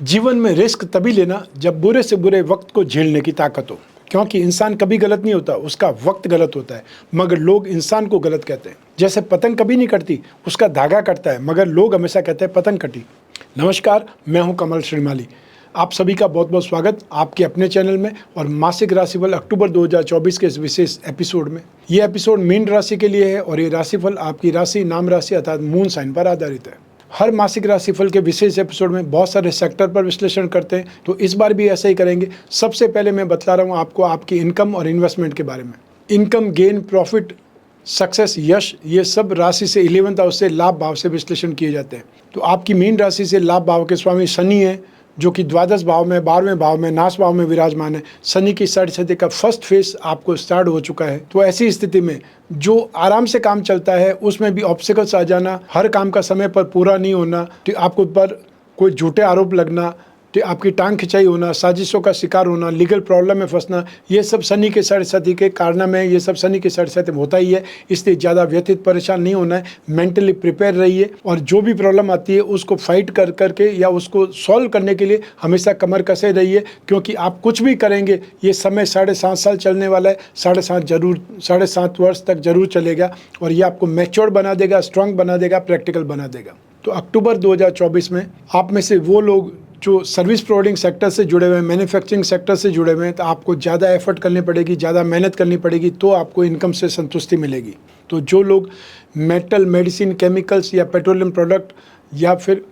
जीवन में रिस्क तभी लेना जब बुरे से बुरे वक्त को झेलने की ताकत हो, क्योंकि इंसान कभी गलत नहीं होता, उसका वक्त गलत होता है, मगर लोग इंसान को गलत कहते हैं। जैसे पतंग कभी नहीं कटती, उसका धागा कटता है, मगर लोग हमेशा कहते हैं पतंग कटी। नमस्कार, मैं हूं कमल श्रीमाली। आप सभी का बहुत बहुत स्वागत आपके अपने चैनल में और मासिक राशिफल अक्टूबर 2024 के इस विशेष एपिसोड में। ये एपिसोड मीन राशि के लिए है और ये राशिफल आपकी राशि, नाम राशि अर्थात मून साइन पर आधारित है। हर मासिक राशिफल के विशेष एपिसोड में बहुत सारे सेक्टर पर विश्लेषण करते हैं, तो इस बार भी ऐसा ही करेंगे। सबसे पहले मैं बता रहा हूँ आपको आपकी इनकम और इन्वेस्टमेंट के बारे में। इनकम, गेन, प्रॉफिट, सक्सेस, यश, ये सब राशि से 11th हाउस से लाभ भाव से विश्लेषण किए जाते हैं। तो आपकी मीन राशि से लाभ भाव के स्वामी शनि है, जो कि द्वादश भाव में, 12वें भाव में, नाश भाव में विराजमान है। शनि की साढ़े सदी का फर्स्ट फेज आपको स्टार्ट हो चुका है। तो ऐसी स्थिति में जो आराम से काम चलता है उसमें भी ऑब्स्टिकल्स आ जाना, हर काम का समय पर पूरा नहीं होना, तो आपको पर कोई झूठे आरोप लगना, तो आपकी टांग खिंचाई होना, साजिशों का शिकार होना, लीगल प्रॉब्लम में फंसना, ये सब शनि के साढ़े सदी के कारण में, ये सब शनि के साढ़े सदी में होता ही है। इसलिए ज़्यादा व्यथित परेशान नहीं होना है, मेंटली प्रिपेयर रहिए और जो भी प्रॉब्लम आती है उसको फाइट कर करके या उसको सॉल्व करने के लिए हमेशा कमर कसे रहिए, क्योंकि आप कुछ भी करेंगे ये समय 7.5 साल चलने वाला है। 7.5 वर्ष तक जरूर चलेगा और ये आपको मैच्योर बना देगा, स्ट्रांग बना देगा, प्रैक्टिकल बना देगा। तो अक्टूबर 2024 में आप में से वो लोग जो सर्विस प्रोवाइडिंग सेक्टर से जुड़े हुए हैं, मैन्युफैक्चरिंग सेक्टर से जुड़े हुए हैं, तो आपको ज़्यादा एफर्ट करनी पड़ेगी, ज़्यादा मेहनत करनी पड़ेगी, तो आपको इनकम से संतुष्टि मिलेगी। तो जो लोग मेटल, मेडिसिन, केमिकल्स या पेट्रोलियम प्रोडक्ट या फिर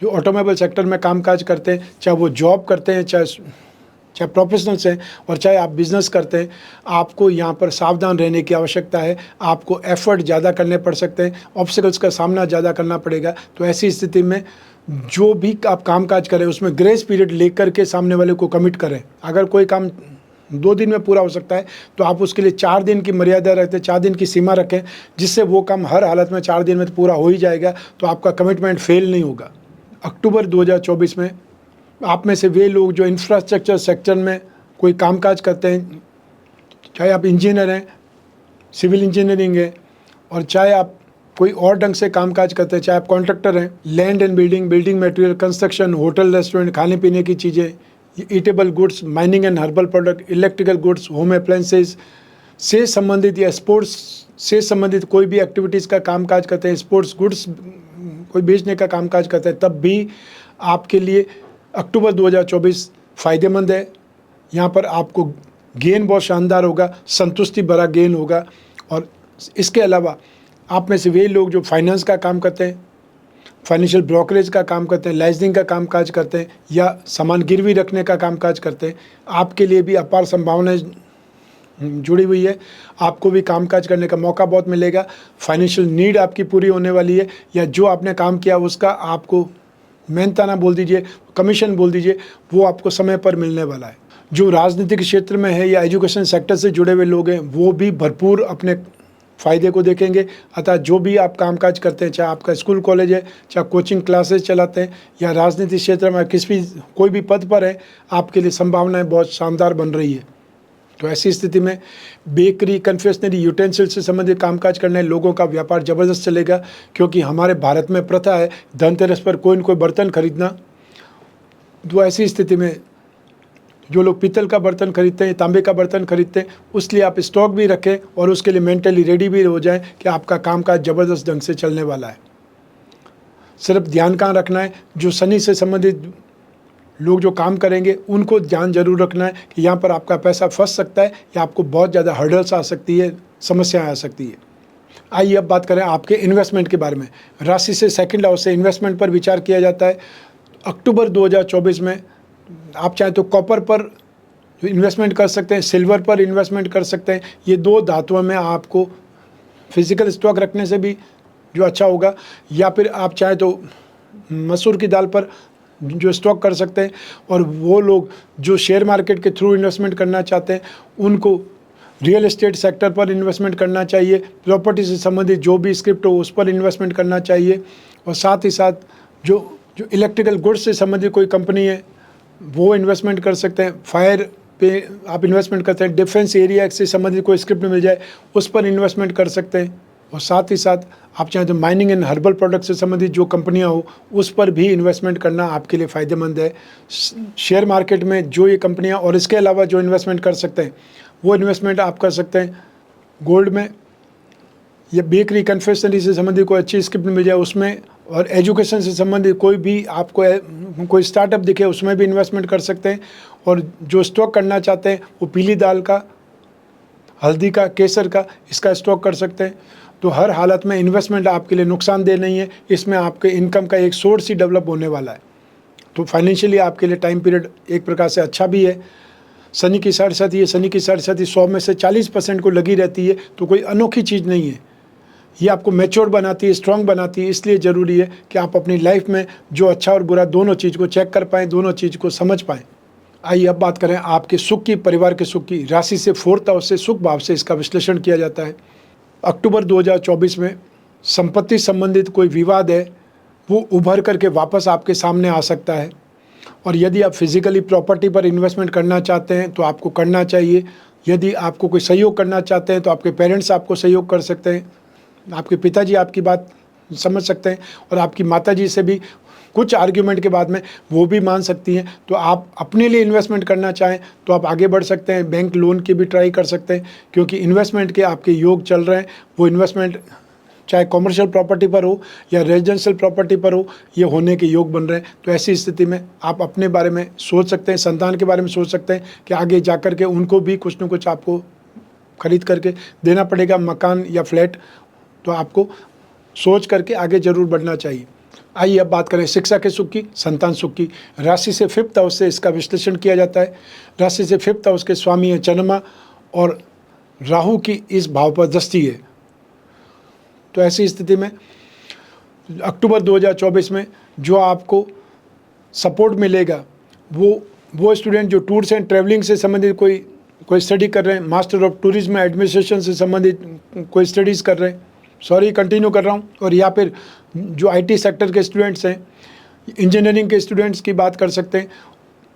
जो ऑटोमोबाइल सेक्टर में कामकाज करते हैं, चाहे वो जॉब करते हैं, चाहे प्रोफेशनल्स हैं और चाहे आप बिज़नेस करते हैं, आपको यहाँ पर सावधान रहने की आवश्यकता है। आपको एफर्ट ज़्यादा करने पड़ सकते हैं, ऑब्स्टिकल्स का सामना ज़्यादा करना पड़ेगा। तो ऐसी स्थिति में जो भी आप कामकाज करें उसमें ग्रेस पीरियड लेकर के सामने वाले को कमिट करें। अगर कोई काम 2 दिन में पूरा हो सकता है तो आप उसके लिए 4 दिन की मर्यादा रखते, 4 दिन की सीमा रखें, जिससे वो काम हर हालत में 4 दिन में तो पूरा हो ही जाएगा, तो आपका कमिटमेंट फेल नहीं होगा। अक्टूबर 2024 में आप में से वे लोग जो इंफ्रास्ट्रक्चर सेक्टर में कोई कामकाज करते हैं, चाहे आप इंजीनियर हैं, सिविल इंजीनियरिंग है, और चाहे आप कोई और ढंग से कामकाज करते हैं, चाहे आप कॉन्ट्रैक्टर हैं, land and building, building material, construction, hotel, restaurant, खाने पीने की चीज़ें, eatable goods, mining and herbal product, electrical goods, home appliances से संबंधित या स्पोर्ट्स से संबंधित कोई भी एक्टिविटीज़ का कामकाज करते हैं, स्पोर्ट्स गुड्स कोई बेचने का कामकाज करते हैं, तब भी आपके लिए अक्टूबर 2024 फ़ायदेमंद है। यहाँ पर आपको गेन बहुत शानदार होगा, संतुष्टि भरा गेन होगा। और इसके अलावा आप में से वे लोग जो फाइनेंस का काम करते हैं, फाइनेंशियल ब्रोकरेज का काम करते हैं, लाइसेंसिंग का कामकाज करते हैं या सामान गिरवी रखने का कामकाज करते हैं, आपके लिए भी अपार संभावनाएं जुड़ी हुई है। आपको भी कामकाज करने का मौका बहुत मिलेगा। फाइनेंशियल नीड आपकी पूरी होने वाली है, या जो आपने काम किया उसका आपको मेहनताना बोल दीजिए, कमीशन बोल दीजिए, वो आपको समय पर मिलने वाला है। जो राजनीतिक क्षेत्र में है या एजुकेशन सेक्टर से जुड़े हुए लोग हैं, वो भी भरपूर अपने फ़ायदे को देखेंगे। अतः जो भी आप कामकाज करते हैं, चाहे आपका स्कूल कॉलेज है, चाहे कोचिंग क्लासेस चलाते हैं या राजनीतिक क्षेत्र में कोई भी पद पर है, आपके लिए संभावनाएं बहुत शानदार बन रही है। तो ऐसी स्थिति में बेकरी, कन्फेक्शनरी, यूटेंसिल से संबंधित कामकाज करने लोगों का व्यापार ज़बरदस्त चलेगा, क्योंकि हमारे भारत में प्रथा है धनतेरस पर कोई न कोई बर्तन खरीदना। तो ऐसी स्थिति में जो लोग पीतल का बर्तन खरीदते हैं, तांबे का बर्तन खरीदते हैं, उसलिए आप स्टॉक भी रखें और उसके लिए मेंटली रेडी भी हो जाएं कि आपका कामकाज ज़बरदस्त ढंग से चलने वाला है। सिर्फ ध्यान कहाँ रखना है, जो शनि से संबंधित लोग जो काम करेंगे उनको ध्यान जरूर रखना है कि यहाँ पर आपका पैसा फंस सकता है या आपको बहुत ज़्यादा हर्डल्स आ सकती है, समस्याएं आ सकती है। आइए अब बात करें आपके इन्वेस्टमेंट के बारे में। राशि से सेकंड हाउस से इन्वेस्टमेंट पर विचार किया जाता है। अक्टूबर 2024 में आप चाहे तो कॉपर पर इन्वेस्टमेंट कर सकते हैं, सिल्वर पर इन्वेस्टमेंट कर सकते हैं। ये 2 धातुओं में आपको फिजिकल स्टॉक रखने से भी जो अच्छा होगा, या फिर आप चाहे तो मसूर की दाल पर जो स्टॉक कर सकते हैं। और वो लोग जो शेयर मार्केट के थ्रू इन्वेस्टमेंट करना चाहते हैं, उनको रियल एस्टेट सेक्टर पर इन्वेस्टमेंट करना चाहिए। प्रॉपर्टी से संबंधित जो भी स्क्रिप्ट हो उस पर इन्वेस्टमेंट करना चाहिए। और साथ ही साथ जो इलेक्ट्रिकल गुड्स से संबंधित कोई कंपनी है वो इन्वेस्टमेंट कर सकते हैं। फायर पे आप इन्वेस्टमेंट करते हैं, डिफेंस एरिया से संबंधित कोई स्क्रिप्ट मिल जाए उस पर इन्वेस्टमेंट कर सकते हैं। और साथ ही साथ आप चाहें तो माइनिंग एंड हर्बल प्रोडक्ट से संबंधित जो कंपनियां हो उस पर भी इन्वेस्टमेंट करना आपके लिए फ़ायदेमंद है। शेयर मार्केट में जो ये कंपनियां और इसके अलावा जो इन्वेस्टमेंट कर सकते हैं वो इन्वेस्टमेंट आप कर सकते हैं गोल्ड में, या बेकरी कन्फेक्शनरी से संबंधित कोई अच्छी स्किप मिल जाए उसमें, और एजुकेशन से संबंधित कोई भी आपको कोई स्टार्टअप दिखे उसमें भी इन्वेस्टमेंट कर सकते हैं। और जो स्टॉक करना चाहते हैं वो पीली दाल का, हल्दी का, केसर का, इसका स्टॉक कर सकते हैं। तो हर हालत में इन्वेस्टमेंट आपके लिए नुकसानदेह नहीं है, इसमें आपके इनकम का एक सोर्स ही डेवलप होने वाला है। तो फाइनेंशियली आपके लिए टाइम पीरियड एक प्रकार से अच्छा भी है। शनि की साढ़ेसाती है, शनि की साढ़ेसाती 100 में से 40% को लगी रहती है, तो कोई अनोखी चीज़ नहीं है। ये आपको मैच्योर बनाती है, स्ट्रांग बनाती है। इसलिए ज़रूरी है कि आप अपनी लाइफ में जो अच्छा और बुरा दोनों चीज़ को चेक कर पाएँ, दोनों चीज़ को समझ पाएँ। आइए अब बात करें आपके सुख की, परिवार के सुख की। राशि से 4th हाउस से सुख भाव से इसका विश्लेषण किया जाता है। अक्टूबर 2024 में संपत्ति संबंधित कोई विवाद है वो उभर करके वापस आपके सामने आ सकता है। और यदि आप फिजिकली प्रॉपर्टी पर इन्वेस्टमेंट करना चाहते हैं तो आपको करना चाहिए। यदि आपको कोई सहयोग करना चाहते हैं तो आपके पेरेंट्स आपको सहयोग कर सकते हैं, आपके पिताजी आपकी बात समझ सकते हैं, और आपकी माताजी से भी कुछ आर्ग्यूमेंट के बाद में वो भी मान सकती हैं। तो आप अपने लिए इन्वेस्टमेंट करना चाहें तो आप आगे बढ़ सकते हैं, बैंक लोन की भी ट्राई कर सकते हैं, क्योंकि इन्वेस्टमेंट के आपके योग चल रहे हैं। वो इन्वेस्टमेंट चाहे कॉमर्शियल प्रॉपर्टी पर हो या रेजिडेंशियल प्रॉपर्टी पर हो, ये होने के योग बन रहे हैं। तो ऐसी स्थिति में आप अपने बारे में सोच सकते हैं, संतान के बारे में सोच सकते हैं कि आगे जा कर के उनको भी कुछ न कुछ आपको खरीद करके देना पड़ेगा, मकान या फ्लैट। तो आपको सोच करके आगे ज़रूर बढ़ना चाहिए। आइए अब बात करें शिक्षा के सुख की, संतान सुख की। राशि से 5th हाउस से इसका विश्लेषण किया जाता है। राशि से 5th हाउस के स्वामी है चंद्रमा, और राहु की इस भाव पर दृष्टि है। तो ऐसी स्थिति में अक्टूबर 2024 में जो आपको सपोर्ट मिलेगा वो स्टूडेंट जो टूर्स एंड ट्रैवलिंग से संबंधित कोई स्टडी कर रहे हैं, मास्टर ऑफ टूरिज्म एडमिनिस्ट्रेशन से संबंधित कोई स्टडीज़ कर रहे हैं, कंटिन्यू कर रहा हूँ, और या फिर जो IT सेक्टर के स्टूडेंट्स हैं, इंजीनियरिंग के स्टूडेंट्स की बात कर सकते हैं।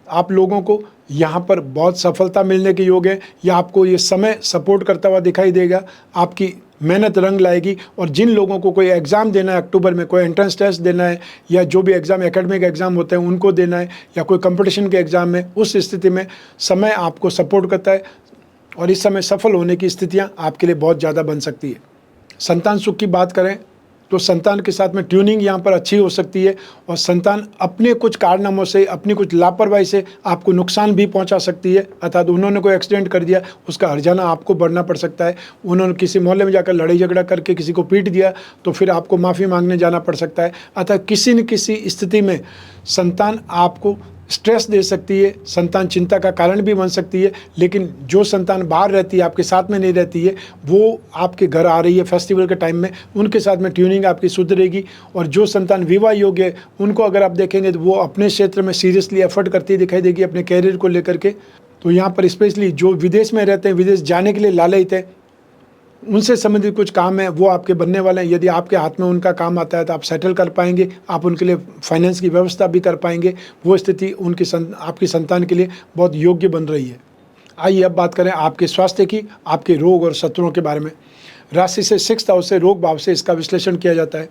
आप लोगों को यहाँ पर बहुत सफलता मिलने के योग है, या आपको ये समय सपोर्ट करता हुआ दिखाई देगा। आपकी मेहनत रंग लाएगी। और जिन लोगों को कोई एग्ज़ाम देना है अक्टूबर में, कोई एंट्रेंस टेस्ट देना है, या जो भी एग्ज़ाम एकेडमिक एग्ज़ाम होते हैं उनको देना है, या कोई कंपटीशन के एग्ज़ाम में, उस स्थिति में समय आपको सपोर्ट करता है, और इस समय सफल होने की स्थितियाँ आपके लिए बहुत ज़्यादा बन सकती है। संतान सुख की बात करें तो संतान के साथ में ट्यूनिंग यहाँ पर अच्छी हो सकती है, और संतान अपने कुछ कारनामों से, अपनी कुछ लापरवाही से आपको नुकसान भी पहुँचा सकती है। अर्थात उन्होंने कोई एक्सीडेंट कर दिया, उसका हर्जाना आपको भरना पड़ सकता है। उन्होंने किसी मोहल्ले में जाकर लड़ाई झगड़ा करके किसी को पीट दिया तो फिर आपको माफ़ी मांगने जाना पड़ सकता है। अतः किसी न किसी स्थिति में संतान आपको स्ट्रेस दे सकती है, संतान चिंता का कारण भी बन सकती है। लेकिन जो संतान बाहर रहती है, आपके साथ में नहीं रहती है, वो आपके घर आ रही है फेस्टिवल के टाइम में, उनके साथ में ट्यूनिंग आपकी सुधरेगी। और जो संतान विवाह योग्य है उनको अगर आप देखेंगे तो वो अपने क्षेत्र में सीरियसली एफर्ट करती दिखाई देगी अपने कैरियर को लेकर के। तो यहाँ पर स्पेशली जो विदेश में रहते हैं, विदेश जाने के लिए लालयित है, उनसे संबंधित कुछ काम है वो आपके बनने वाले हैं। यदि आपके हाथ में उनका काम आता है तो आप सेटल कर पाएंगे, आप उनके लिए फाइनेंस की व्यवस्था भी कर पाएंगे। वो स्थिति आपकी संतान के लिए बहुत योग्य बन रही है। आइए अब बात करें आपके स्वास्थ्य की, आपके रोग और शत्रुओं के बारे में। राशि से 6th हाउस से रोग भाव से इसका विश्लेषण किया जाता है।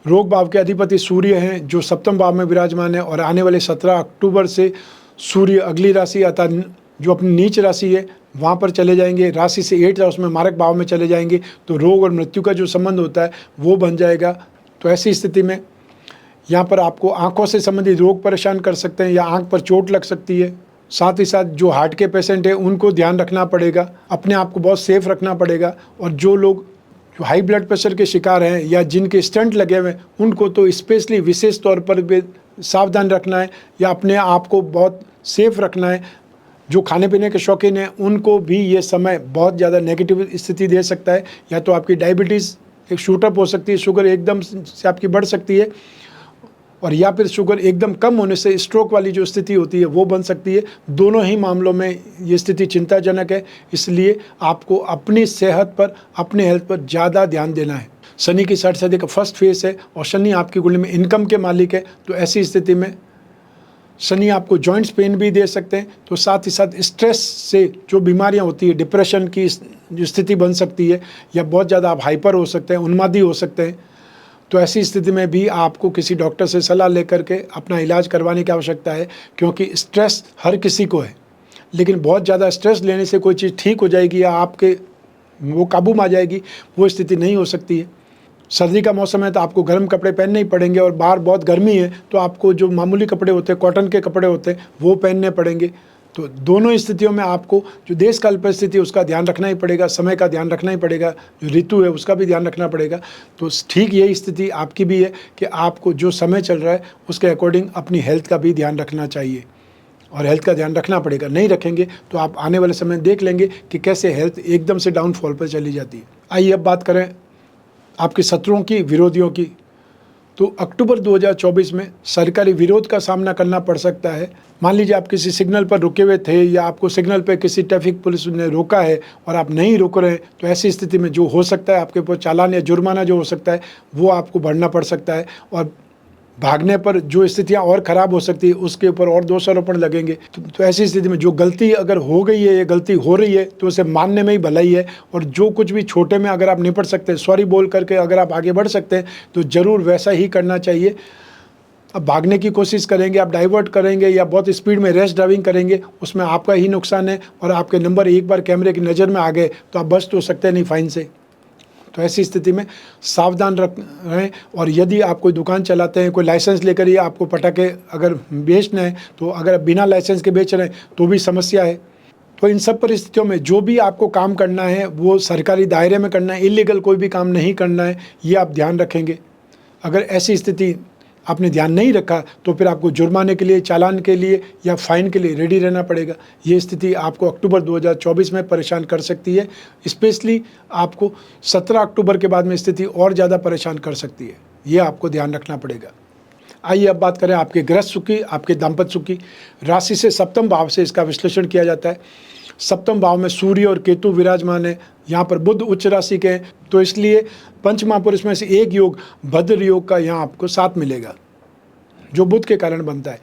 रोग भाव के अधिपति सूर्य हैं जो 7वें भाव में विराजमान है, और आने वाले 17 अक्टूबर से सूर्य अगली राशि अर्थात जो अपनी नीच राशि है वहाँ पर चले जाएंगे। राशि से 8th हाउस में मारक भाव में चले जाएंगे, तो रोग और मृत्यु का जो संबंध होता है वो बन जाएगा। तो ऐसी स्थिति में यहाँ पर आपको आँखों से संबंधित रोग परेशान कर सकते हैं, या आँख पर चोट लग सकती है। साथ ही साथ जो हार्ट के पेशेंट हैं उनको ध्यान रखना पड़ेगा, अपने आप को बहुत सेफ रखना पड़ेगा। और जो लोग जो हाई ब्लड प्रेशर के शिकार हैं या जिनके स्टंट लगे हुए हैं उनको तो स्पेशली विशेष तौर पर भी सावधान रखना है, या अपने आप को बहुत सेफ रखना है। जो खाने पीने के शौकीन हैं उनको भी ये समय बहुत ज़्यादा नेगेटिव स्थिति दे सकता है। या तो आपकी डायबिटीज़ एक शूटअप हो सकती है, शुगर एकदम से आपकी बढ़ सकती है, और या फिर शुगर एकदम कम होने से स्ट्रोक वाली जो स्थिति होती है वो बन सकती है। दोनों ही मामलों में ये स्थिति चिंताजनक है, इसलिए आपको अपनी सेहत पर, अपने हेल्थ पर ज़्यादा ध्यान देना है। शनि की 60 का फर्स्ट फेज है, और शनि आपकी कुंडली में इनकम के मालिक है। तो ऐसी स्थिति में शनि आपको जॉइंट्स पेन भी दे सकते हैं। तो साथ ही साथ स्ट्रेस से जो बीमारियां होती है, डिप्रेशन की जो स्थिति बन सकती है, या बहुत ज़्यादा आप हाइपर हो सकते हैं, उन्मादी हो सकते हैं। तो ऐसी स्थिति में भी आपको किसी डॉक्टर से सलाह लेकर के अपना इलाज करवाने की आवश्यकता है, क्योंकि स्ट्रेस हर किसी को है, लेकिन बहुत ज़्यादा स्ट्रेस लेने से कोई चीज़ ठीक हो जाएगी या आपके वो काबू में आ जाएगी, वो स्थिति नहीं हो सकती है। सर्दी का मौसम है तो आपको गर्म कपड़े पहनने ही पड़ेंगे, और बाहर बहुत गर्मी है तो आपको जो मामूली कपड़े होते हैं, कॉटन के कपड़े होते हैं, वो पहनने पड़ेंगे। तो दोनों स्थितियों में आपको जो देश काल परिस्थिति उसका ध्यान रखना ही पड़ेगा, समय का ध्यान रखना ही पड़ेगा, जो ऋतु है उसका भी ध्यान रखना पड़ेगा। तो ठीक यही स्थिति आपकी भी है कि आपको जो समय चल रहा है उसके अकॉर्डिंग अपनी हेल्थ का भी ध्यान रखना चाहिए, और हेल्थ का ध्यान रखना पड़ेगा। नहीं रखेंगे तो आप आने वाले समय देख लेंगे कि कैसे हेल्थ एकदम से डाउनफॉल पर चली जाती है। आइए अब बात करें आपके शत्रुओं की, विरोधियों की। तो अक्टूबर 2024 में सरकारी विरोध का सामना करना पड़ सकता है। मान लीजिए आप किसी सिग्नल पर रुके हुए थे, या आपको सिग्नल पर किसी ट्रैफिक पुलिस ने रोका है और आप नहीं रुक रहे हैं, तो ऐसी स्थिति में जो हो सकता है, आपके ऊपर चालान या जुर्माना जो हो सकता है वो आपको भरना पड़ सकता है, और भागने पर जो स्थितियां और ख़राब हो सकती है उसके ऊपर और दोषारोपण लगेंगे। तो ऐसी स्थिति में जो गलती अगर हो गई है, ये गलती हो रही है, तो उसे मानने में ही भलाई है। और जो कुछ भी छोटे में अगर आप निपट सकते हैं, सॉरी बोल करके अगर आप आगे बढ़ सकते हैं, तो ज़रूर वैसा ही करना चाहिए। अब भागने की कोशिश करेंगे, आप डाइवर्ट करेंगे या बहुत स्पीड में रैश ड्राइविंग करेंगे, उसमें आपका ही नुकसान है, और आपके नंबर एक बार कैमरे की नज़र में आ गए तो आप बच तो सकते नहीं फाइन से। तो ऐसी स्थिति में सावधान रहें। और यदि आप कोई दुकान चलाते हैं, कोई लाइसेंस लेकर ही आपको पटाखे अगर बेचना है, तो अगर आप बिना लाइसेंस के बेच रहे हैं तो भी समस्या है। तो इन सब परिस्थितियों में जो भी आपको काम करना है वो सरकारी दायरे में करना है, इलीगल कोई भी काम नहीं करना है, ये आप ध्यान रखेंगे। अगर ऐसी स्थिति आपने ध्यान नहीं रखा तो फिर आपको जुर्माने के लिए, चालान के लिए या फाइन के लिए रेडी रहना पड़ेगा। ये स्थिति आपको अक्टूबर 2024 में परेशान कर सकती है। स्पेशली आपको 17 अक्टूबर के बाद में स्थिति और ज़्यादा परेशान कर सकती है, ये आपको ध्यान रखना पड़ेगा। आइए अब बात करें आपके गृहस्थ सुख की, आपके दाम्पत्य सुख की। राशि से सप्तम भाव से इसका विश्लेषण किया जाता है। सप्तम भाव में सूर्य और केतु विराजमान है, यहाँ पर बुध उच्च राशि के हैं, तो इसलिए पंच महापुरुष में से एक योग भद्र योग का यहाँ आपको साथ मिलेगा, जो बुध के कारण बनता है।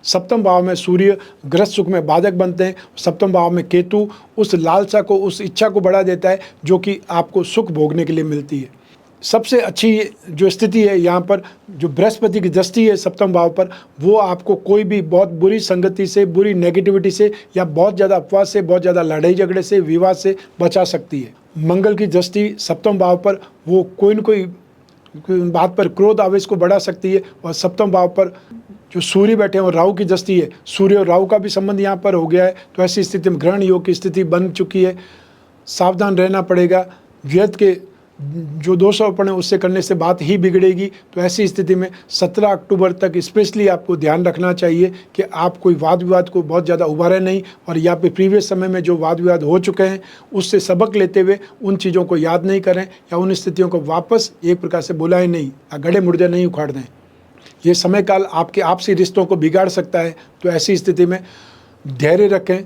सप्तम भाव में सूर्य गृहस्थ सुख में बाधक बनते हैं। सप्तम भाव में केतु उस लालसा को, उस इच्छा को बढ़ा देता है जो कि आपको सुख भोगने के लिए मिलती है। सबसे अच्छी जो स्थिति है यहाँ पर, जो बृहस्पति की दृष्टि है सप्तम भाव पर, वो आपको कोई भी बहुत बुरी संगति से, बुरी नेगेटिविटी से, या बहुत ज़्यादा अपवाद से, बहुत ज़्यादा लड़ाई झगड़े से, विवाद से बचा सकती है। मंगल की दृष्टि सप्तम भाव पर, वो कोई न कोई बात पर क्रोध आवेश को बढ़ा सकती है। और सप्तम भाव पर जो सूर्य बैठे हैं और राहु की दृष्टि है, सूर्य और राहु का भी संबंध यहाँ पर हो गया है। तो ऐसी स्थिति में ग्रहण योग की स्थिति बन चुकी है, सावधान रहना पड़ेगा। व्यर्थ के जो दोषारोपण है उससे करने से बात ही बिगड़ेगी। तो ऐसी स्थिति में 17 अक्टूबर तक स्पेशली आपको ध्यान रखना चाहिए कि आप कोई वाद विवाद को बहुत ज़्यादा उभारें नहीं, और या पे प्रीवियस समय में जो वाद विवाद हो चुके हैं उससे सबक लेते हुए उन चीज़ों को याद नहीं करें, या उन स्थितियों को वापस एक प्रकार से बुलाएं नहीं, या गड़े मुर्दे नहीं उखाड़ दें। ये समय काल आपके आपसी रिश्तों को बिगाड़ सकता है। तो ऐसी स्थिति में धैर्य रखें।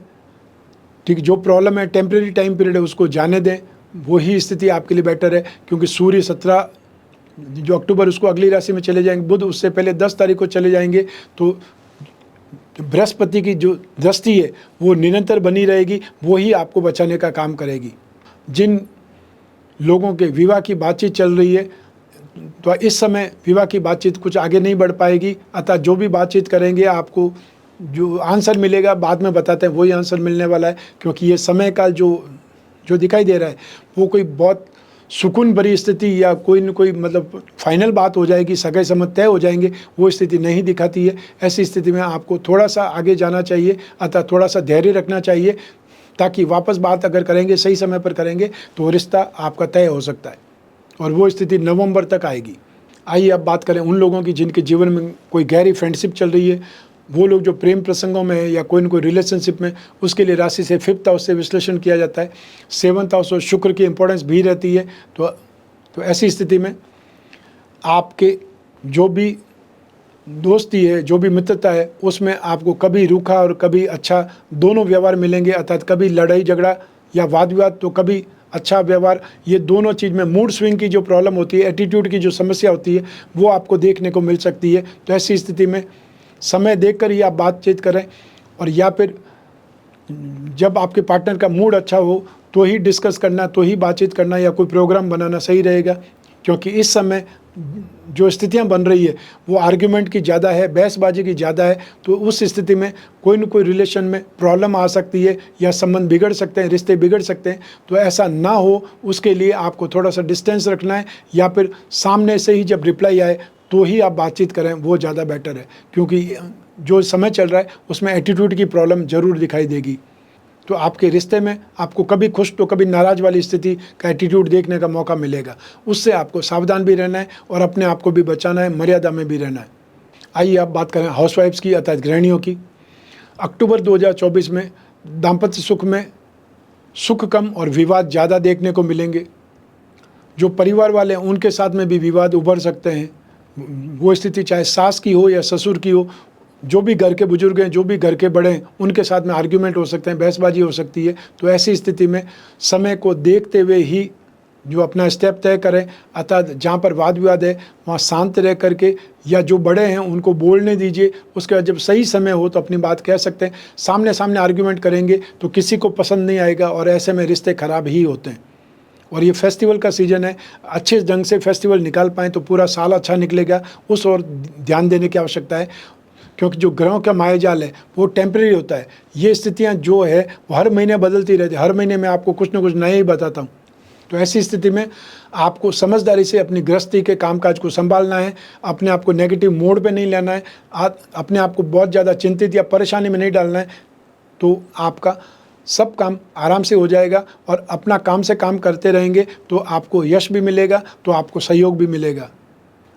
ठीक, जो प्रॉब्लम है, टेम्प्रेरी टाइम पीरियड है, उसको जाने दें, वही स्थिति आपके लिए बेटर है। क्योंकि सूर्य 17 जो अक्टूबर उसको अगली राशि में चले जाएंगे, बुध उससे पहले 10 तारीख को चले जाएंगे। तो बृहस्पति की जो दृष्टि है वो निरंतर बनी रहेगी, वही आपको बचाने का काम करेगी। जिन लोगों के विवाह की बातचीत चल रही है, तो इस समय विवाह की बातचीत कुछ आगे नहीं बढ़ पाएगी। अतः जो भी बातचीत करेंगे आपको जो आंसर मिलेगा, बाद में बताते हैं, वही आंसर मिलने वाला है। क्योंकि ये समय काल जो दिखाई दे रहा है वो कोई बहुत सुकून भरी स्थिति या कोई न कोई मतलब फाइनल बात हो जाएगी, सगाई संबंध तय हो जाएंगे, वो स्थिति नहीं दिखाती है। ऐसी स्थिति में आपको थोड़ा सा आगे जाना चाहिए, अतः थोड़ा सा धैर्य रखना चाहिए, ताकि वापस बात अगर करेंगे, सही समय पर करेंगे, तो रिश्ता आपका तय हो सकता है, और वो स्थिति नवंबर तक आएगी। आइए अब बात करें उन लोगों की जिनके जीवन में कोई गहरी फ्रेंडशिप चल रही है। वो लोग जो प्रेम प्रसंगों में है या कोई न कोई रिलेशनशिप में, उसके लिए राशि से 5th हाउस से विश्लेषण किया जाता है। 7th हाउस और शुक्र की इंपॉर्टेंस भी रहती है। तो ऐसी स्थिति में आपके जो भी दोस्ती है, जो भी मित्रता है, उसमें आपको कभी रूखा और कभी अच्छा दोनों व्यवहार मिलेंगे। अर्थात कभी लड़ाई झगड़ा या वाद विवाद तो कभी अच्छा व्यवहार। ये दोनों चीज़ में मूड स्विंग की जो प्रॉब्लम होती है, एटीट्यूड की जो समस्या होती है, वो आपको देखने को मिल सकती है। तो ऐसी स्थिति में समय देखकर ही आप बातचीत करें, और या फिर जब आपके पार्टनर का मूड अच्छा हो तो ही डिस्कस करना, तो ही बातचीत करना या कोई प्रोग्राम बनाना सही रहेगा। क्योंकि इस समय जो स्थितियां बन रही है वो आर्ग्यूमेंट की ज़्यादा है, बहसबाजी की ज़्यादा है, तो उस स्थिति में कोई न कोई रिलेशन में प्रॉब्लम आ सकती है या संबंध बिगड़ सकते हैं, रिश्ते बिगड़ सकते हैं। तो ऐसा ना हो उसके लिए आपको थोड़ा सा डिस्टेंस रखना है, या फिर सामने से ही जब रिप्लाई आए तो ही आप बातचीत करें, वो ज़्यादा बेटर है। क्योंकि जो समय चल रहा है उसमें एटीट्यूड की प्रॉब्लम ज़रूर दिखाई देगी। तो आपके रिश्ते में आपको कभी खुश तो कभी नाराज़ वाली स्थिति का एटीट्यूड देखने का मौका मिलेगा। उससे आपको सावधान भी रहना है और अपने आप को भी बचाना है, मर्यादा में भी रहना है। आइए अब बात करें हाउसवाइफ्स की अर्थात गृहिणियों की। अक्टूबर 2024 में दाम्पत्य सुख में सुख कम और विवाद ज़्यादा देखने को मिलेंगे। जो परिवार वाले हैं उनके साथ में भी विवाद उभर सकते हैं। वो स्थिति चाहे सास की हो या ससुर की हो, जो भी घर के बुजुर्ग हैं, जो भी घर के बड़े हैं, उनके साथ में आर्ग्यूमेंट हो सकते हैं, बहसबाजी हो सकती है। तो ऐसी स्थिति में समय को देखते हुए ही जो अपना स्टेप तय करें, अर्थात जहाँ पर वाद विवाद है वहाँ शांत रह करके, या जो बड़े हैं उनको बोलने दीजिए। उसके बाद जब सही समय हो तो अपनी बात कह सकते हैं। सामने सामने आर्ग्यूमेंट करेंगे तो किसी को पसंद नहीं आएगा और ऐसे में रिश्ते खराब ही होते हैं। और ये फेस्टिवल का सीज़न है, अच्छे ढंग से फेस्टिवल निकाल पाएँ तो पूरा साल अच्छा निकलेगा, उस ओर ध्यान देने की आवश्यकता है। क्योंकि जो ग्रहों का मायाजाल है वो टेम्परेरी होता है। ये स्थितियाँ जो है वो हर महीने बदलती रहती है, हर महीने मैं आपको कुछ ना कुछ नया ही बताता हूँ। तो ऐसी स्थिति में आपको समझदारी से अपनी गृहस्थी के कामकाज को संभालना है, अपने आप को नेगेटिव मोड पे नहीं लेना है, अपने आप को बहुत ज़्यादा चिंतित या परेशानी में नहीं डालना है। तो आपका सब काम आराम से हो जाएगा और अपना काम से काम करते रहेंगे तो आपको यश भी मिलेगा, तो आपको सहयोग भी मिलेगा।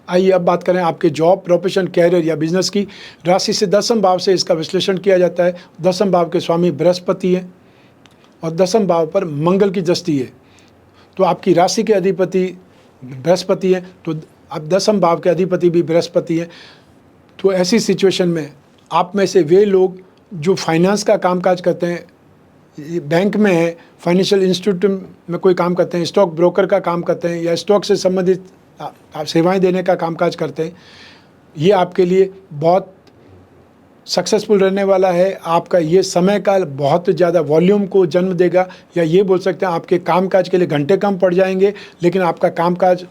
आइए अब बात करें आपके जॉब, प्रोफेशन, कैरियर या बिजनेस की। राशि से दसम भाव से इसका विश्लेषण किया जाता है। दसम भाव के स्वामी बृहस्पति हैं और दसम भाव पर मंगल की दृष्टि है। तो आपकी राशि के अधिपति बृहस्पति हैं, तो अब दसम भाव के अधिपति भी बृहस्पति हैं। तो ऐसी सिचुएशन में आप में से वे लोग जो फाइनेंस का कामकाज करते हैं, बैंक में है, फाइनेंशियल इंस्टीट्यूट में कोई काम करते हैं, स्टॉक ब्रोकर का काम करते हैं या स्टॉक से संबंधित आप सेवाएं देने का कामकाज करते हैं, ये आपके लिए बहुत सक्सेसफुल रहने वाला है। आपका ये समय काल बहुत ज़्यादा वॉल्यूम को जन्म देगा, या ये बोल सकते हैं आपके कामकाज के लिए घंटे कम पड़ जाएंगे, लेकिन आपका कामकाज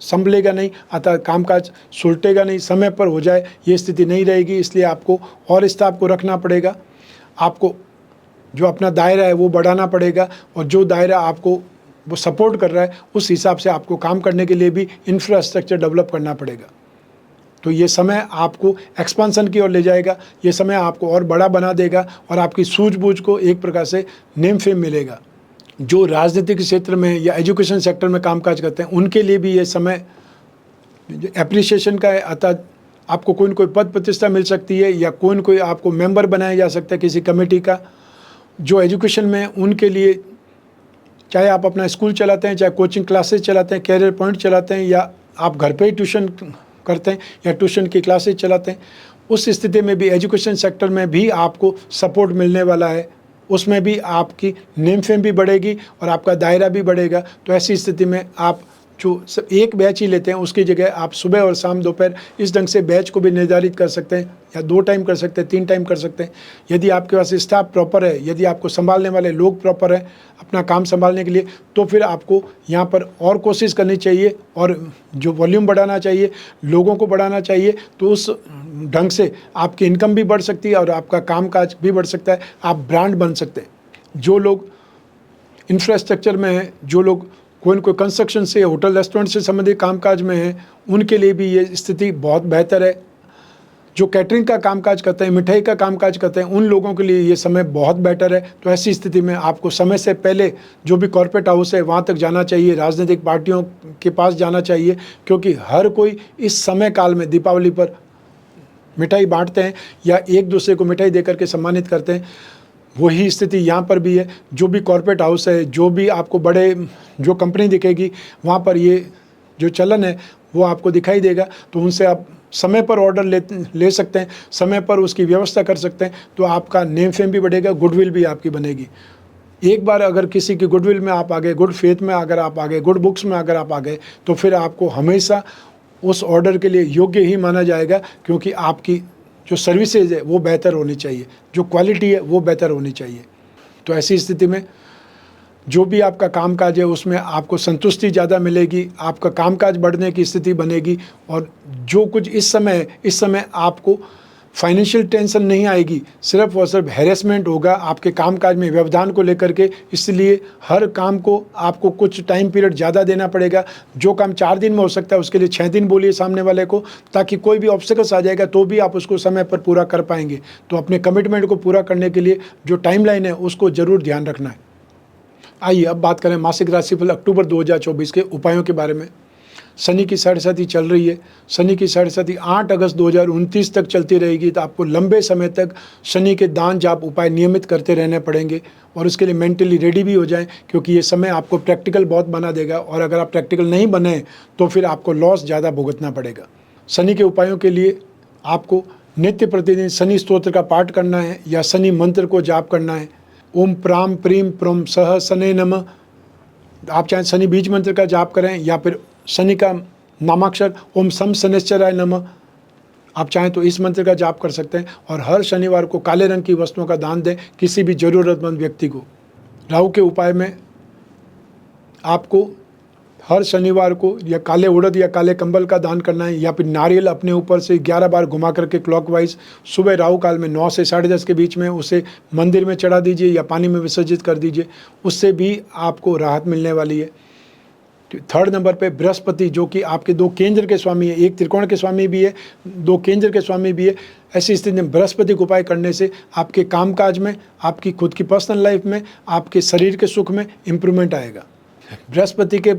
संभलेगा नहीं, अतः कामकाज सुलटेगा नहीं, समय पर हो जाए ये स्थिति नहीं रहेगी। इसलिए आपको और स्टाफ को रखना पड़ेगा, आपको जो अपना दायरा है वो बढ़ाना पड़ेगा, और जो दायरा आपको वो सपोर्ट कर रहा है उस हिसाब से आपको काम करने के लिए भी इंफ्रास्ट्रक्चर डेवलप करना पड़ेगा। तो ये समय आपको एक्सपांसन की ओर ले जाएगा, ये समय आपको और बड़ा बना देगा और आपकी सूझबूझ को एक प्रकार से नेम फेम मिलेगा। जो राजनीतिक क्षेत्र में या एजुकेशन सेक्टर में कामकाज करते हैं उनके लिए भी ये समय एप्रिसिएशन का है, अर्थात आपको कोई न कोई पद प्रतिष्ठा मिल सकती है या कोई न कोई आपको मेंबर बनाया जा सकता है किसी कमेटी का। जो एजुकेशन में उनके लिए, चाहे आप अपना स्कूल चलाते हैं, चाहे कोचिंग क्लासेस चलाते हैं, कैरियर पॉइंट चलाते हैं, या आप घर पे ही ट्यूशन करते हैं या ट्यूशन की क्लासेस चलाते हैं, उस स्थिति में भी एजुकेशन सेक्टर में भी आपको सपोर्ट मिलने वाला है। उसमें भी आपकी नेम फेम भी बढ़ेगी और आपका दायरा भी बढ़ेगा। तो ऐसी स्थिति में आप जो एक बैच ही लेते हैं उसकी जगह आप सुबह और शाम दोपहर इस ढंग से बैच को भी निर्धारित कर सकते हैं, या 2 टाइम कर सकते हैं, 3 टाइम कर सकते हैं। यदि आपके पास स्टाफ प्रॉपर है, यदि आपको संभालने वाले लोग प्रॉपर हैं अपना काम संभालने के लिए, तो फिर आपको यहाँ पर और कोशिश करनी चाहिए और जो वॉल्यूम बढ़ाना चाहिए, लोगों को बढ़ाना चाहिए। तो उस ढंग से आपकी इनकम भी बढ़ सकती है और आपका कामकाज भी बढ़ सकता है, आप ब्रांड बन सकते हैं। जो लोग इंफ्रास्ट्रक्चर में हैं, जो लोग कोई न कोई कंस्ट्रक्शन से, होटल रेस्टोरेंट से संबंधित कामकाज में हैं, उनके लिए भी ये स्थिति बहुत बेहतर है। जो कैटरिंग का कामकाज करते हैं, मिठाई का कामकाज करते हैं, उन लोगों के लिए ये समय बहुत बेटर है। तो ऐसी स्थिति में आपको समय से पहले जो भी कॉर्पोरेट हाउस है वहाँ तक जाना चाहिए, राजनीतिक पार्टियों के पास जाना चाहिए, क्योंकि हर कोई इस समय काल में दीपावली पर मिठाई बांटते हैं या एक दूसरे को मिठाई देकर के सम्मानित करते हैं। वही स्थिति यहाँ पर भी है। जो भी कॉर्पोरेट हाउस है, जो भी आपको बड़े जो कंपनी दिखेगी, वहाँ पर ये जो चलन है वो आपको दिखाई देगा। तो उनसे आप समय पर ऑर्डर ले सकते हैं, समय पर उसकी व्यवस्था कर सकते हैं। तो आपका नेम फेम भी बढ़ेगा, गुडविल भी आपकी बनेगी। एक बार अगर किसी की गुडविल में आप आ गए, गुड फेथ में अगर आप आ गए, गुड बुक्स में अगर आप आ गए, तो फिर आपको हमेशा उस ऑर्डर के लिए योग्य ही माना जाएगा, क्योंकि आपकी जो सर्विसेज है वो बेहतर होनी चाहिए, जो क्वालिटी है वो बेहतर होनी चाहिए। तो ऐसी स्थिति में जो भी आपका कामकाज है उसमें आपको संतुष्टि ज़्यादा मिलेगी, आपका कामकाज बढ़ने की स्थिति बनेगी, और जो कुछ इस समय आपको फाइनेंशियल टेंशन नहीं आएगी, सिर्फ और सिर्फ हैरेसमेंट होगा आपके कामकाज में व्यवधान को लेकर के। इसलिए हर काम को आपको कुछ टाइम पीरियड ज़्यादा देना पड़ेगा। जो काम 4 दिन में हो सकता है उसके लिए 6 दिन बोलिए सामने वाले को, ताकि कोई भी ऑब्स्टिकल्स आ जाएगा तो भी आप उसको समय पर पूरा कर पाएंगे। तो अपने कमिटमेंट को पूरा करने के लिए जो टाइमलाइन है उसको ज़रूर ध्यान रखना है। आइए अब बात करें मासिक राशिफल अक्टूबर 2024 के उपायों के बारे में। शनि की साढ़ेसाती चल रही है। शनि की साढ़ेसाती 8 अगस्त 2029 तक चलती रहेगी। तो आपको लंबे समय तक शनि के दान जाप उपाय नियमित करते रहने पड़ेंगे, और उसके लिए मेंटली रेडी भी हो जाएं, क्योंकि ये समय आपको प्रैक्टिकल बहुत बना देगा, और अगर आप प्रैक्टिकल नहीं बने तो फिर आपको लॉस ज़्यादा भुगतना पड़ेगा। शनि के उपायों के लिए आपको नित्य प्रतिदिन शनि स्तोत्र का पाठ करना है या शनि मंत्र को जाप करना है। ओम प्राम प्रीम प्रम सह शनै नमः। आप चाहे शनि बीज मंत्र का जाप करें या फिर शनि का नामाक्षर ओम सम शनिश्चराय नमः, आप चाहें तो इस मंत्र का जाप कर सकते हैं। और हर शनिवार को काले रंग की वस्तुओं का दान दें किसी भी ज़रूरतमंद व्यक्ति को। राहु के उपाय में आपको हर शनिवार को या काले उड़द या काले कंबल का दान करना है, या फिर नारियल अपने ऊपर से 11 बार घुमा करके क्लॉकवाइज सुबह राहु काल में 9 से 10:30 के बीच में उसे मंदिर में चढ़ा दीजिए या पानी में विसर्जित कर दीजिए। उससे भी आपको राहत मिलने वाली है। 3rd नंबर पे बृहस्पति, जो कि आपके 2 केंद्र के स्वामी है, एक त्रिकोण के स्वामी भी है, 2 केंद्र के स्वामी भी है। ऐसी स्थिति में बृहस्पति को उपाय करने से आपके कामकाज में, आपकी खुद की पर्सनल लाइफ में, आपके शरीर के सुख में इम्प्रूवमेंट आएगा। बृहस्पति के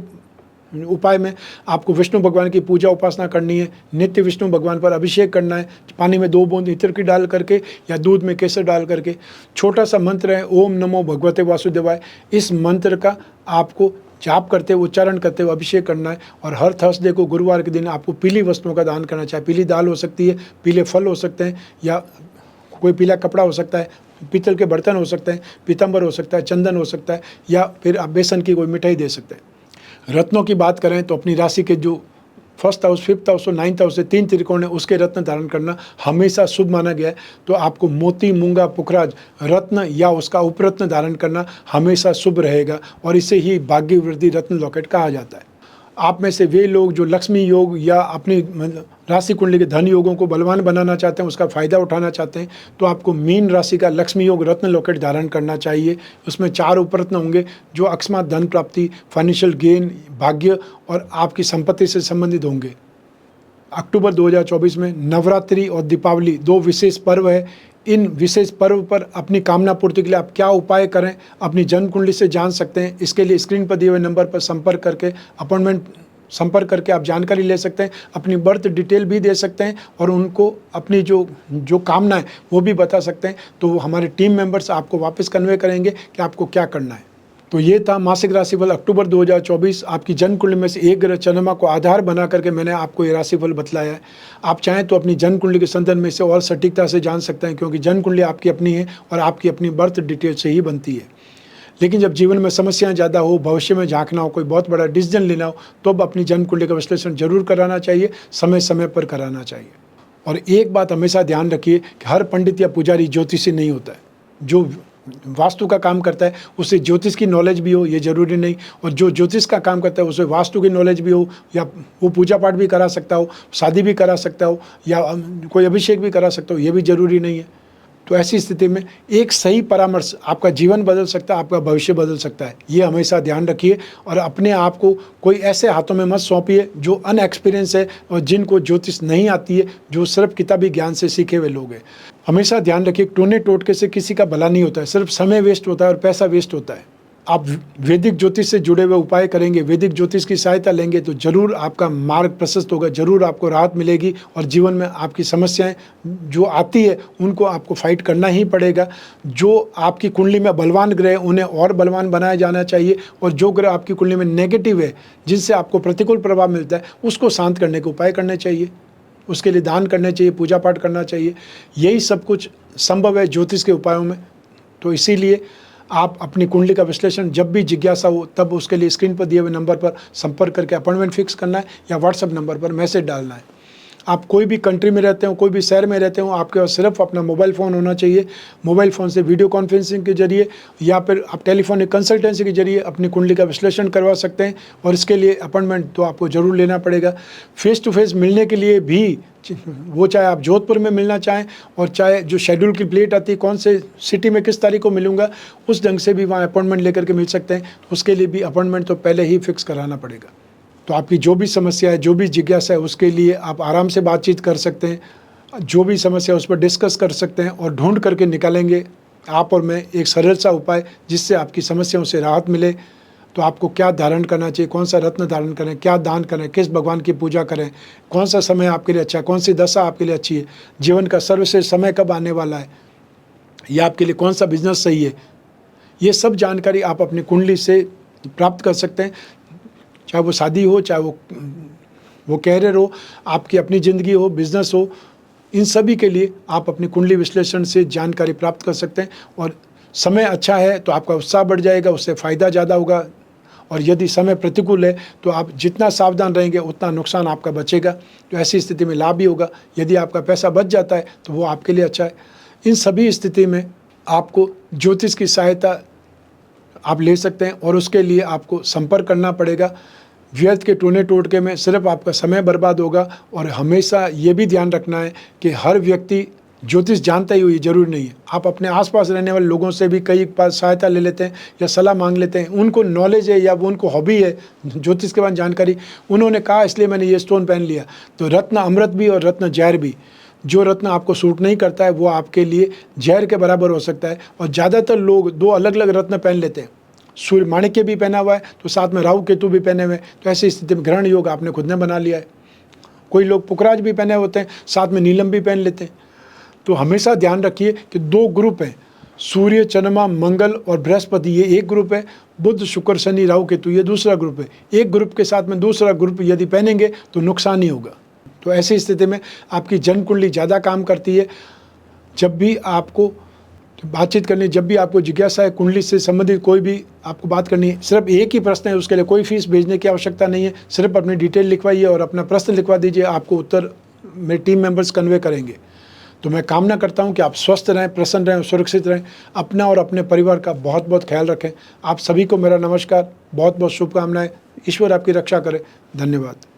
उपाय में आपको विष्णु भगवान की पूजा उपासना करनी है। नित्य विष्णु भगवान पर अभिषेक करना है। पानी में 2 बूंद इत्र की डाल करके या दूध में केसर डाल करके। छोटा सा मंत्र है ओम नमो भगवते वासुदेवाय। इस मंत्र का आपको जाप करते हुए, उच्चारण करते हुए अभिषेक करना है। और हर थर्सडे को, गुरुवार के दिन आपको पीली वस्तुओं का दान करना चाहिए। पीली दाल हो सकती है, पीले फल हो सकते हैं, या कोई पीला कपड़ा हो सकता है, पीतल के बर्तन हो सकते हैं, पीतम्बर हो सकता है, चंदन हो सकता है, या फिर आप बेसन की कोई मिठाई दे सकते हैं। रत्नों की बात करें तो अपनी राशि के जो 1st हाउस, 5th हाउस और 9th हाउस से 3 त्रिकोण है उसके रत्न धारण करना हमेशा शुभ माना गया है। तो आपको मोती, मूंगा, पुखराज रत्न या उसका उपरत्न धारण करना हमेशा शुभ रहेगा, और इसे ही भाग्य वृद्धि रत्न लॉकेट कहा जाता है। आप में से वे लोग जो लक्ष्मी योग या अपनी राशि कुंडली के धन योगों को बलवान बनाना चाहते हैं, उसका फ़ायदा उठाना चाहते हैं, तो आपको मीन राशि का लक्ष्मी योग रत्न लॉकेट धारण करना चाहिए। उसमें 4 उपरत्न होंगे जो अकस्मात धन प्राप्ति, फाइनेंशियल गेन, भाग्य और आपकी संपत्ति से संबंधित होंगे। अक्टूबर 2024 में नवरात्रि और दीपावली 2 विशेष पर्व है। इन विशेष पर्व पर अपनी कामना पूर्ति के लिए आप क्या उपाय करें, अपनी जन्म कुंडली से जान सकते हैं। इसके लिए स्क्रीन पर दिए हुए नंबर पर संपर्क करके आप जानकारी ले सकते हैं। अपनी बर्थ डिटेल भी दे सकते हैं और उनको अपनी जो कामना है वो भी बता सकते हैं। तो हमारे टीम मेंबर्स आपको वापस कन्वे करेंगे कि आपको क्या करना है। तो ये था मासिक राशिफल अक्टूबर 2024। आपकी जन्म कुंडली में से एक ग्रह चंद्रमा को आधार बना करके मैंने आपको ये राशिफल बतलाया है। आप चाहें तो अपनी जन्म कुंडली के संदर्भ में इसे और सटीकता से जान सकते हैं, क्योंकि जन्म कुंडली आपकी अपनी है और आपकी अपनी बर्थ डिटेल से ही बनती है। लेकिन जब जीवन में समस्याएं ज़्यादा हो, भविष्य में झांकना हो, कोई बहुत बड़ा डिसीजन लेना हो, तो अब अपनी जन्म कुंडली का विश्लेषण जरूर कराना चाहिए, समय समय पर कराना चाहिए। और एक बात हमेशा ध्यान रखिए कि हर पंडित या पुजारी ज्योतिषी नहीं होता है। जो वास्तु का काम करता है उसे ज्योतिष की नॉलेज भी हो, ये जरूरी नहीं। और जो ज्योतिष का काम करता है उसे वास्तु की नॉलेज भी हो, या वो पूजा पाठ भी करा सकता हो, शादी भी करा सकता हो, या कोई अभिषेक भी करा सकता हो, ये भी जरूरी नहीं है। तो ऐसी स्थिति में एक सही परामर्श आपका जीवन बदल सकता है, आपका भविष्य बदल सकता है। ये हमेशा ध्यान रखिए और अपने आप को कोई ऐसे हाथों में मत सौंपिए जो अनएक्सपीरियंस है और जिनको ज्योतिष नहीं आती है, जो सिर्फ किताबी ज्ञान से सीखे हुए लोग हैं। हमेशा ध्यान रखिए, टोने टोटके से किसी का भला नहीं होता है, सिर्फ समय वेस्ट होता है और पैसा वेस्ट होता है। आप वैदिक ज्योतिष से जुड़े हुए उपाय करेंगे, वैदिक ज्योतिष की सहायता लेंगे तो जरूर आपका मार्ग प्रशस्त होगा, जरूर आपको राहत मिलेगी और जीवन में आपकी समस्याएं जो आती है उनको आपको फाइट करना ही पड़ेगा। जो आपकी कुंडली में बलवान ग्रह उन्हें और बलवान बनाया जाना चाहिए, और जो ग्रह आपकी कुंडली में नेगेटिव है, जिनसे आपको प्रतिकूल प्रभाव मिलता है, उसको शांत करने के उपाय करने चाहिए। उसके लिए दान करने चाहिए, पूजा पाठ करना चाहिए। यही सब कुछ संभव है ज्योतिष के उपायों में। तो इसीलिए आप अपनी कुंडली का विश्लेषण जब भी जिज्ञासा हो तब उसके लिए स्क्रीन पर दिए हुए नंबर पर संपर्क करके अपॉइंटमेंट फिक्स करना है या व्हाट्सएप नंबर पर मैसेज डालना है। आप कोई भी कंट्री में रहते हो, कोई भी शहर में रहते हो, आपके पास सिर्फ अपना मोबाइल फ़ोन होना चाहिए। मोबाइल फ़ोन से वीडियो कॉन्फ्रेंसिंग के जरिए या फिर आप टेलीफोनिक कंसल्टेंसी के जरिए अपनी कुंडली का विश्लेषण करवा सकते हैं, और इसके लिए अपॉइंटमेंट तो आपको ज़रूर लेना पड़ेगा। फेस टू फेस मिलने के लिए भी, वो चाहे आप जोधपुर में मिलना चाहें और चाहे जो शेड्यूल की प्लेट आती है कौन से सिटी में किस तारीख को मिलूँगा, उस ढंग से भी वहाँ अपॉइंटमेंट लेकर के मिल सकते हैं। उसके लिए भी अपॉइंटमेंट तो पहले ही फिक्स कराना पड़ेगा। तो आपकी जो भी समस्या है, जो भी जिज्ञासा है, उसके लिए आप आराम से बातचीत कर सकते हैं। जो भी समस्या है उस पर डिस्कस कर सकते हैं और ढूंढ करके निकालेंगे आप और मैं एक सरल सा उपाय, जिससे आपकी समस्याओं से राहत मिले। तो आपको क्या धारण करना चाहिए, कौन सा रत्न धारण करें, क्या दान करें, किस भगवान की पूजा करें, कौन सा समय आपके लिए अच्छा है, कौन सी दशा आपके लिए अच्छी है, जीवन का सर्वश्रेष्ठ समय कब आने वाला है, या आपके लिए कौन सा बिजनेस सही है, ये सब जानकारी आप अपनी कुंडली से प्राप्त कर सकते हैं। चाहे वो शादी हो, चाहे वो कैरियर हो, आपकी अपनी ज़िंदगी हो, बिजनेस हो, इन सभी के लिए आप अपनी कुंडली विश्लेषण से जानकारी प्राप्त कर सकते हैं। और समय अच्छा है तो आपका उत्साह बढ़ जाएगा, उससे फ़ायदा ज़्यादा होगा। और यदि समय प्रतिकूल है तो आप जितना सावधान रहेंगे उतना नुकसान आपका बचेगा। तो ऐसी स्थिति में लाभ भी होगा। यदि आपका पैसा बच जाता है तो वो आपके लिए अच्छा है। इन सभी स्थिति में आपको ज्योतिष की सहायता आप ले सकते हैं, और उसके लिए आपको संपर्क करना पड़ेगा। व्यर्थ के टूने टोटके में सिर्फ आपका समय बर्बाद होगा। और हमेशा ये भी ध्यान रखना है कि हर व्यक्ति ज्योतिष जानता ही हो, ये जरूरी नहीं है। आप अपने आसपास रहने वाले लोगों से भी कई बार सहायता ले लेते हैं या सलाह मांग लेते हैं। उनको नॉलेज है या वो उनको हॉबी है ज्योतिष के बारे में जानकारी, उन्होंने कहा इसलिए मैंने ये स्टोन पहन लिया। तो रत्न अमृत भी और रत्न जहर भी। जो रत्न आपको सूट नहीं करता है वो आपके लिए जहर के बराबर हो सकता है। और ज़्यादातर लोग दो अलग अलग रत्न पहन लेते हैं। सूर्य माणिक्य भी पहना हुआ है तो साथ में राहु केतु भी पहने हुए हैं। तो ऐसी स्थिति में ग्रहण योग आपने खुद ने बना लिया है। कोई लोग पुखराज भी पहने होते हैं, साथ में नीलम भी पहन लेते हैं। तो हमेशा ध्यान रखिए कि दो ग्रुप हैं, सूर्य चंद्रमा मंगल और बृहस्पति, ये एक ग्रुप है। बुध शुक्र शनि राहु केतु ये दूसरा ग्रुप है। एक ग्रुप के साथ में दूसरा ग्रुप यदि पहनेंगे तो नुकसान ही होगा। तो ऐसी स्थिति में आपकी जन्म कुंडली ज़्यादा काम करती है। जब भी आपको बातचीत करनी, जब भी आपको जिज्ञासा है कुंडली से संबंधित कोई भी आपको बात करनी है, सिर्फ एक ही प्रश्न है, उसके लिए कोई फीस भेजने की आवश्यकता नहीं है। सिर्फ अपनी डिटेल लिखवाइए और अपना प्रश्न लिखवा दीजिए, आपको उत्तर मेरे टीम मेंबर्स कन्वे करेंगे। तो मैं कामना करता हूं कि आप स्वस्थ रहें, प्रसन्न रहें और सुरक्षित रहें। अपना और अपने परिवार का बहुत बहुत ख्याल रखें। आप सभी को मेरा नमस्कार, बहुत बहुत शुभकामनाएं। ईश्वर आपकी रक्षा करे। धन्यवाद।